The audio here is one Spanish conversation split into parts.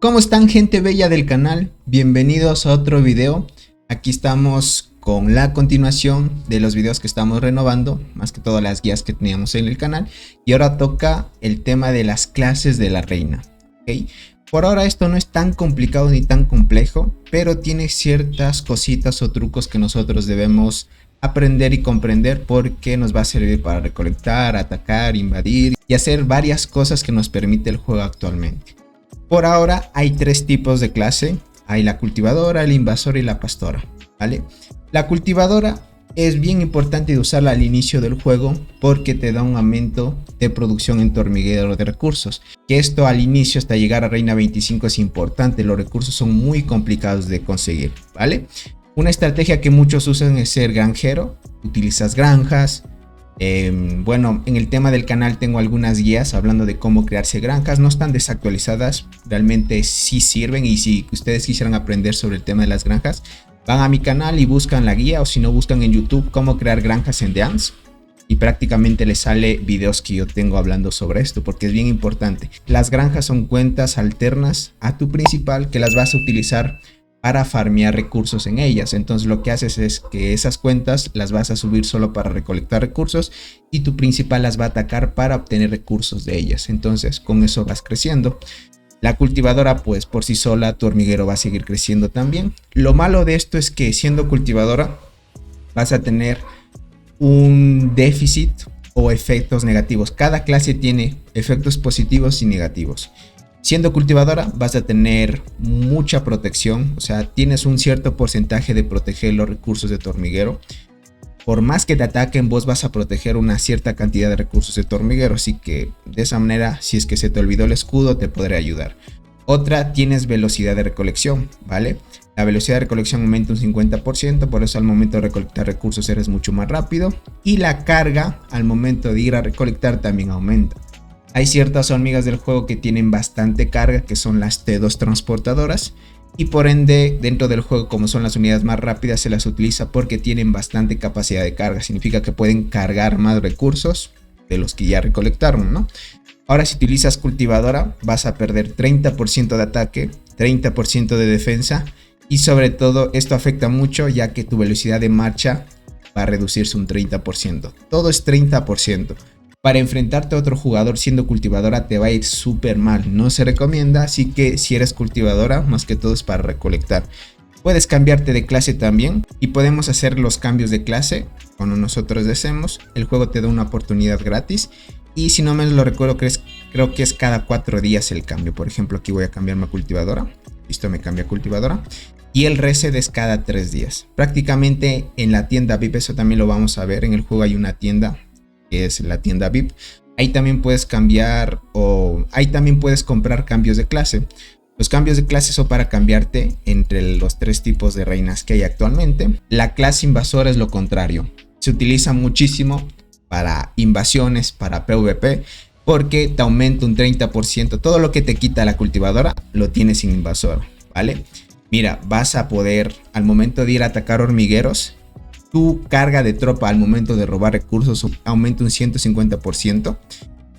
¿Cómo están, gente bella del canal? Bienvenidos a otro video. Aquí estamos con la continuación de los videos que estamos renovando, más que todo las guías que teníamos en el canal. Y ahora toca el tema de las clases de la reina, ¿ok? Por ahora esto no es tan complicado ni tan complejo, pero tiene ciertas cositas o trucos que nosotros debemos aprender y comprender, porque nos va a servir para recolectar, atacar, invadir y hacer varias cosas que nos permite el juego actualmente. Por ahora hay tres tipos de clase: hay la cultivadora, el invasor y la pastora, ¿vale? La cultivadora es bien importante de usarla al inicio del juego porque te da un aumento de producción en tu hormiguero de recursos. Que esto al inicio, hasta llegar a reina 25, es importante. Los recursos son muy complicados de conseguir, ¿vale? Una estrategia que muchos usan es ser granjero. Utilizas granjas. Bueno, en el tema del canal tengo algunas guías hablando de cómo crearse granjas. No están desactualizadas, realmente sí sirven, y si ustedes quisieran aprender sobre el tema de las granjas, van a mi canal y buscan la guía, o si no, buscan en YouTube cómo crear granjas en The Ants y prácticamente les sale videos que yo tengo hablando sobre esto, porque es bien importante. Las granjas son cuentas alternas a tu principal que las vas a utilizar para farmear recursos en ellas. Entonces lo que haces es que esas cuentas las vas a subir solo para recolectar recursos y tu principal las va a atacar para obtener recursos de ellas. Entonces con eso vas creciendo. La cultivadora, pues por sí sola tu hormiguero va a seguir creciendo también. Lo malo de esto es que siendo cultivadora vas a tener un déficit o efectos negativos. Cada clase tiene efectos positivos y negativos. Siendo cultivadora vas a tener mucha protección, o sea, tienes un cierto porcentaje de proteger los recursos de tu hormiguero. Por más que te ataquen, vos vas a proteger una cierta cantidad de recursos de tu hormiguero, así que de esa manera, si es que se te olvidó el escudo, te podré ayudar. Otra, tienes velocidad de recolección, ¿vale? La velocidad de recolección aumenta un 50%, por eso al momento de recolectar recursos eres mucho más rápido. Y la carga al momento de ir a recolectar también aumenta. Hay ciertas hormigas del juego que tienen bastante carga, que son las T2 transportadoras, y por ende dentro del juego, como son las unidades más rápidas, se las utiliza porque tienen bastante capacidad de carga. Significa que pueden cargar más recursos de los que ya recolectaron, ¿no? Ahora, si utilizas cultivadora, vas a perder 30% de ataque, 30% de defensa, y sobre todo esto afecta mucho ya que tu velocidad de marcha va a reducirse un 30%. Todo es 30%. Para enfrentarte a otro jugador siendo cultivadora te va a ir súper mal, no se recomienda. Así que si eres cultivadora, más que todo es para recolectar. Puedes cambiarte de clase también, y podemos hacer los cambios de clase cuando nosotros deseemos. El juego te da una oportunidad gratis, y si no me lo recuerdo, creo que es cada 4 días el cambio. Por ejemplo, aquí voy a cambiarme a cultivadora. Listo, me cambia a cultivadora. Y el reset es cada 3 días. Prácticamente en la tienda VIP, eso también lo vamos a ver. En el juego hay una tienda que es la tienda VIP. Ahí también puedes cambiar, o ahí también puedes comprar cambios de clase. Los cambios de clase son para cambiarte entre los 3 tipos de reinas que hay actualmente. La clase invasora es lo contrario. Se utiliza muchísimo para invasiones, para PvP, porque te aumenta un 30%. Todo lo que te quita la cultivadora lo tienes sin invasor, ¿vale? Mira, vas a poder, al momento de ir a atacar hormigueros, tu carga de tropa al momento de robar recursos aumenta un 150%.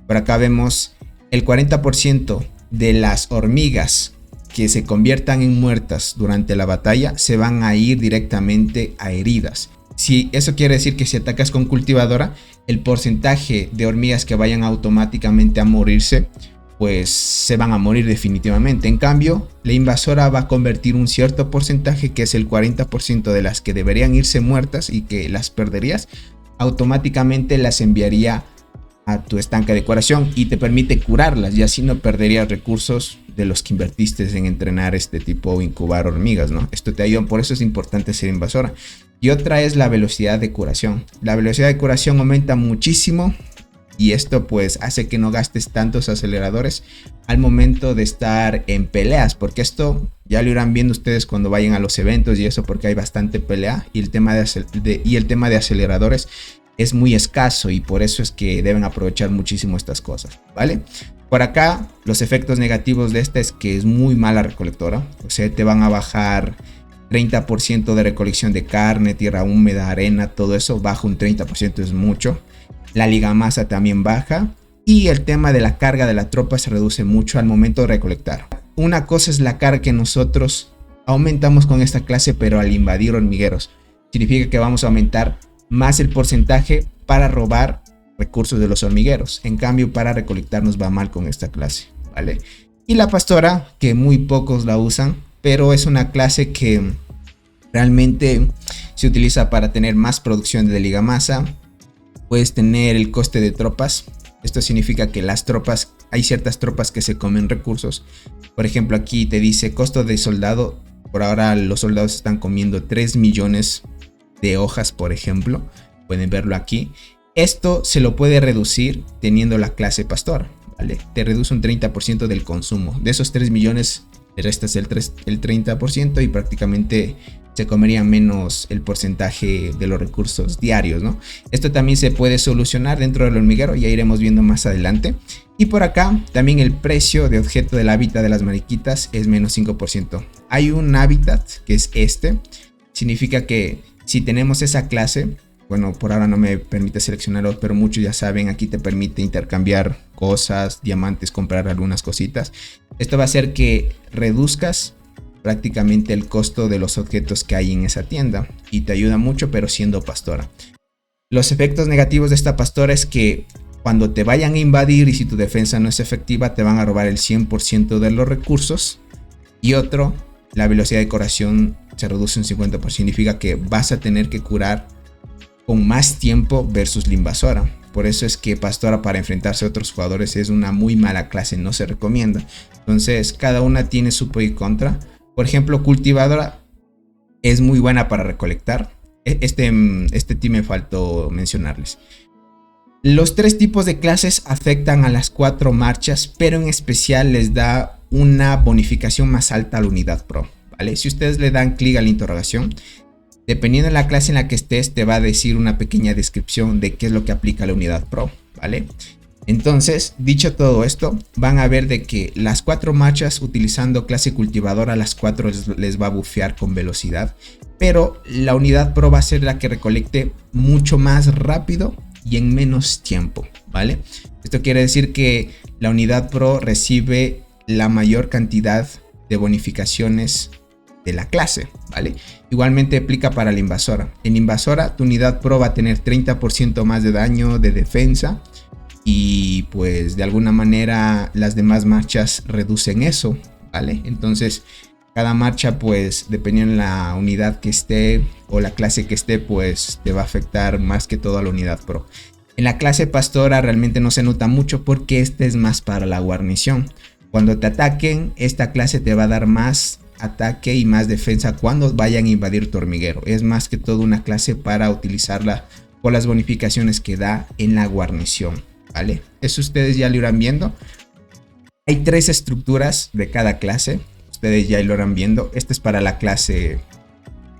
Por acá vemos el 40% de las hormigas que se conviertan en muertas durante la batalla se van a ir directamente a heridas. Si eso quiere decir que si atacas con cultivadora, el porcentaje de hormigas que vayan automáticamente a morirse, pues se van a morir definitivamente. En cambio, la invasora va a convertir un cierto porcentaje, que es el 40% de las que deberían irse muertas y que las perderías, automáticamente las enviaría a tu estanque de curación y te permite curarlas, y así no perderías recursos de los que invertiste en entrenar este tipo o incubar hormigas, ¿no? Esto te ayuda, por eso es importante ser invasora. Y otra es la velocidad de curación. La velocidad de curación aumenta muchísimo, y esto pues hace que no gastes tantos aceleradores al momento de estar en peleas, porque esto ya lo irán viendo ustedes cuando vayan a los eventos y eso, porque hay bastante pelea y el tema de aceleradores es muy escaso, y por eso es que deben aprovechar muchísimo estas cosas, ¿vale? Por acá los efectos negativos de esta es que es muy mala recolectora, o sea, te van a bajar 30% de recolección de carne, tierra húmeda, arena, todo eso baja un 30%, es mucho. La ligamasa también baja, y el tema de la carga de la tropa se reduce mucho al momento de recolectar. una cosa es la carga que nosotros aumentamos con esta clase, pero al invadir hormigueros significa que vamos a aumentar más el porcentaje para robar recursos de los hormigueros. En cambio, para recolectar nos va mal con esta clase, ¿vale? Y la pastora, que muy pocos la usan, pero es una clase que realmente se utiliza para tener más producción de ligamasa. Puedes tener el coste de tropas. Esto significa que las tropas, hay ciertas tropas que se comen recursos. Por ejemplo, aquí te dice costo de soldado. Por ahora los soldados están comiendo 3 millones de hojas, por ejemplo. Pueden verlo aquí. Esto se lo puede reducir teniendo la clase pastor, ¿vale? Te reduce un 30% del consumo. De esos 3 millones, le restas el 30% y prácticamente se comería menos el porcentaje de los recursos diarios, ¿no? Esto también se puede solucionar dentro del hormiguero, ya iremos viendo más adelante. Y por acá también el precio de objeto del hábitat de las mariquitas es menos 5%. Hay un hábitat que es este. Significa que si tenemos esa clase, bueno, por ahora no me permite seleccionarlo, pero muchos ya saben, aquí te permite intercambiar cosas, diamantes, comprar algunas cositas. Esto va a hacer que reduzcas prácticamente el costo de los objetos que hay en esa tienda y te ayuda mucho, pero siendo pastora. Los efectos negativos de esta pastora es que cuando te vayan a invadir y si tu defensa no es efectiva, te van a robar el 100% de los recursos. Y otro, la velocidad de curación se reduce un 50%. Significa que vas a tener que curar con más tiempo versus la invasora. Por eso es que pastora para enfrentarse a otros jugadores es una muy mala clase, no se recomienda. Entonces cada una tiene su pro y contra. Por ejemplo, cultivadora es muy buena para recolectar. Este tip me faltó mencionarles. Los 3 tipos de clases afectan a las 4 marchas, pero en especial les da una bonificación más alta a la unidad pro, ¿vale? Si ustedes le dan clic a la interrogación, dependiendo de la clase en la que estés, te va a decir una pequeña descripción de qué es lo que aplica la unidad pro, ¿vale? Entonces, dicho todo esto, van a ver de que las 4 marchas utilizando clase cultivadora, las 4 les va a bufear con velocidad, pero la unidad pro va a ser la que recolecte mucho más rápido y en menos tiempo, ¿vale? Esto quiere decir que la unidad pro recibe la mayor cantidad de bonificaciones de la clase, ¿vale? Igualmente aplica para la invasora. En invasora, tu unidad pro va a tener 30% más de daño de defensa y pues de alguna manera las demás marchas reducen eso, ¿vale? Entonces cada marcha, pues dependiendo de la unidad que esté o la clase que esté, pues te va a afectar más que todo a la unidad pro. En la clase pastora realmente no se nota mucho porque este es más para la guarnición. Cuando te ataquen, esta clase te va a dar más ataque y más defensa cuando vayan a invadir tu hormiguero. Es más que todo una clase para utilizarla por las bonificaciones que da en la guarnición, ¿vale? Eso ustedes ya lo irán viendo. Hay 3 estructuras de cada clase. Ustedes ya lo irán viendo. Esta es para la clase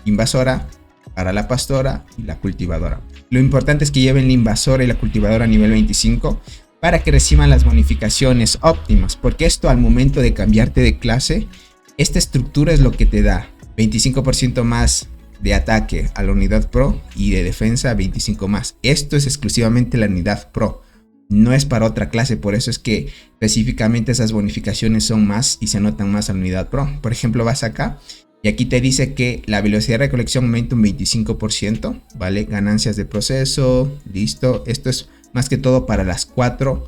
invasora, para la pastora y la cultivadora. Lo importante es que lleven la invasora y la cultivadora a nivel 25 para que reciban las bonificaciones óptimas, porque esto al momento de cambiarte de clase, esta estructura es lo que te da 25% más de ataque a la unidad pro y de defensa 25 más. Esto es exclusivamente la unidad pro, no es para otra clase. Por eso es que específicamente esas bonificaciones son más y se notan más a la unidad pro. Por ejemplo, vas acá y aquí te dice que la velocidad de recolección aumenta un 25%, ¿vale? Ganancias de proceso, listo. Esto es más que todo para las 4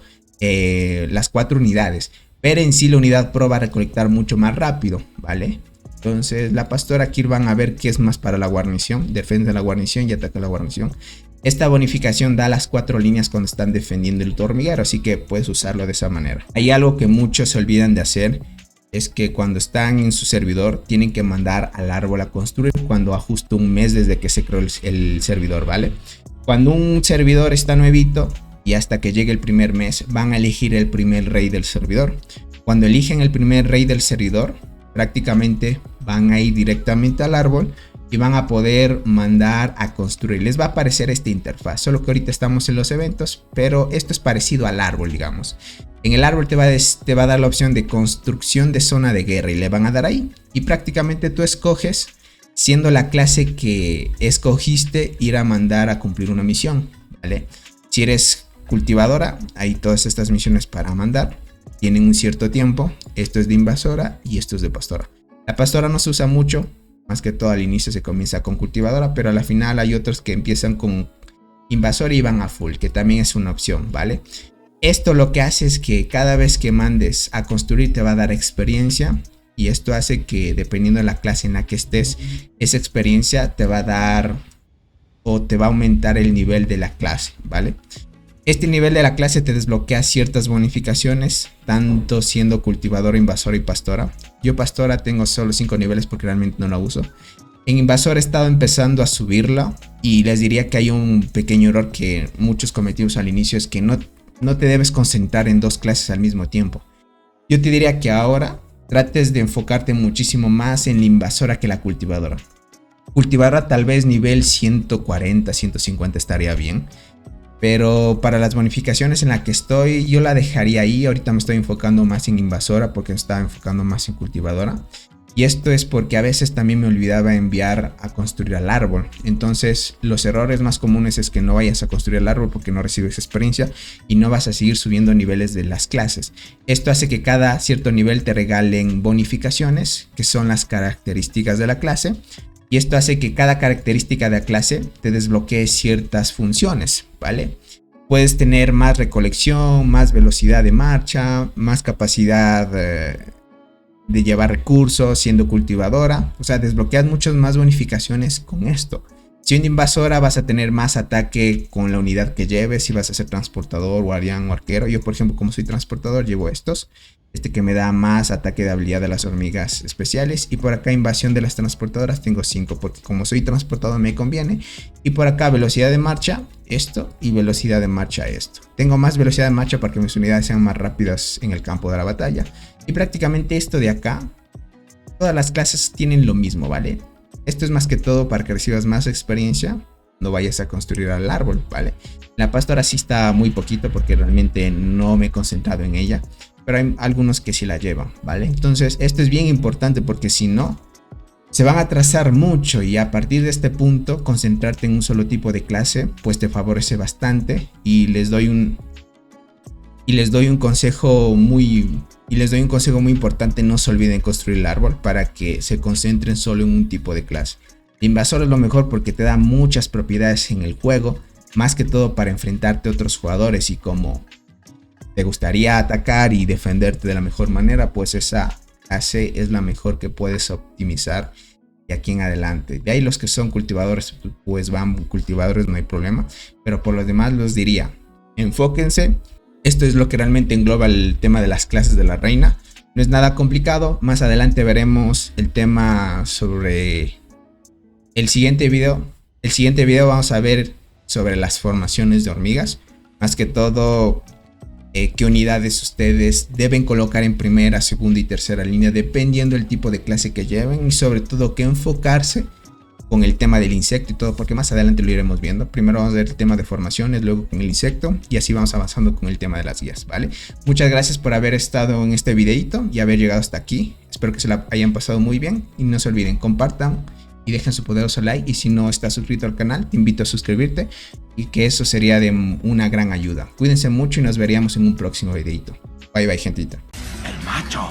unidades. Pero en sí la unidad pro va a recolectar mucho más rápido, ¿vale? Entonces la pastora aquí van a ver que es más para la guarnición. Defensa la guarnición y ataca la guarnición. Esta bonificación da las 4 líneas cuando están defendiendo el hormiguero, así que puedes usarlo de esa manera. Hay algo que muchos se olvidan de hacer, es que cuando están en su servidor tienen que mandar al árbol a construir cuando ajusta un mes desde que se creó el servidor, ¿vale? Cuando un servidor está nuevito y hasta que llegue el primer mes, van a elegir el primer rey del servidor. Cuando eligen el primer rey del servidor, prácticamente van a ir directamente al árbol y van a poder mandar a construir. Les va a aparecer esta interfaz, solo que ahorita estamos en los eventos, pero esto es parecido al árbol, digamos. En el árbol te va a dar la opción de construcción de zona de guerra y le van a dar ahí. Y prácticamente tú escoges, siendo la clase que escogiste, ir a mandar a cumplir una misión, ¿vale? Si eres cultivadora, hay todas estas misiones para mandar. Tienen un cierto tiempo. Esto es de invasora y esto es de pastora. La pastora no se usa mucho, más que todo al inicio se comienza con cultivadora, pero a la final hay otros que empiezan con invasora y van a full, que también es una opción, ¿vale? Esto lo que hace es que cada vez que mandes a construir te va a dar experiencia, y esto hace que dependiendo de la clase en la que estés, esa experiencia te va a dar o te va a aumentar el nivel de la clase, ¿vale? Este nivel de la clase te desbloquea ciertas bonificaciones, tanto siendo cultivadora, invasora y pastora. Yo pastora tengo solo 5 niveles porque realmente no la uso. En invasor he estado empezando a subirla, y les diría que hay un pequeño error que muchos cometimos al inicio, es que no te debes concentrar en 2 clases al mismo tiempo. Yo te diría que ahora trates de enfocarte muchísimo más en la invasora que la cultivadora. Cultivadora tal vez nivel 140, 150 estaría bien. Pero para las bonificaciones en la que estoy, yo la dejaría ahí. Ahorita me estoy enfocando más en invasora porque me estaba enfocando más en cultivadora. Y esto es porque a veces también me olvidaba enviar a construir al árbol. Entonces los errores más comunes es que no vayas a construir el árbol porque no recibes experiencia y no vas a seguir subiendo niveles de las clases. Esto hace que cada cierto nivel te regalen bonificaciones, que son las características de la clase. Y esto hace que cada característica de la clase te desbloquee ciertas funciones, ¿vale? Puedes tener más recolección, más velocidad de marcha, más capacidad de llevar recursos siendo cultivadora. O sea, desbloqueas muchas más bonificaciones con esto. Siendo invasora vas a tener más ataque con la unidad que lleves, si vas a ser transportador, guardián o arquero. Yo, por ejemplo, como soy transportador, llevo estos. Este que me da más ataque de habilidad de las hormigas especiales. Y por acá invasión de las transportadoras tengo 5, porque como soy transportador me conviene. Y por acá velocidad de marcha, esto, y velocidad de marcha, esto. Tengo más velocidad de marcha para que mis unidades sean más rápidas en el campo de la batalla. Y prácticamente esto de acá, todas las clases tienen lo mismo, ¿vale? Esto es más que todo para que recibas más experiencia, no vayas a construir al árbol, ¿vale? La pastora sí está muy poquito porque realmente no me he concentrado en ella, pero hay algunos que sí la llevan, ¿vale? Entonces esto es bien importante porque si no, se van a atrasar mucho, y a partir de este punto, concentrarte en un solo tipo de clase, pues te favorece bastante. Y les doy un consejo muy importante: no se olviden construir el árbol para que se concentren solo en un tipo de clase. El invasor es lo mejor porque te da muchas propiedades en el juego, más que todo para enfrentarte a otros jugadores, y como te gustaría atacar y defenderte de la mejor manera, pues esa clase es la mejor que puedes optimizar de aquí en adelante. De ahí los que son cultivadores, pues van cultivadores, no hay problema, pero por lo demás los diría, enfóquense. Esto es lo que realmente engloba el tema de las clases de la reina. No es nada complicado. Más adelante veremos el tema sobre el siguiente video. El siguiente video vamos a ver sobre las formaciones de hormigas. Más que todo, qué unidades ustedes deben colocar en primera, segunda y tercera línea, dependiendo del tipo de clase que lleven. Y sobre todo, qué enfocarse con el tema del insecto y todo, porque más adelante lo iremos viendo. Primero vamos a ver el tema de formaciones, luego con el insecto, y así vamos avanzando con el tema de las guías, ¿vale? Muchas gracias por haber estado en este videito y haber llegado hasta aquí. Espero que se la hayan pasado muy bien, y no se olviden, compartan y dejen su poderoso like, y si no estás suscrito al canal, te invito a suscribirte, y que eso sería de una gran ayuda. Cuídense mucho y nos veríamos en un próximo videito. Bye bye, gentita. El macho.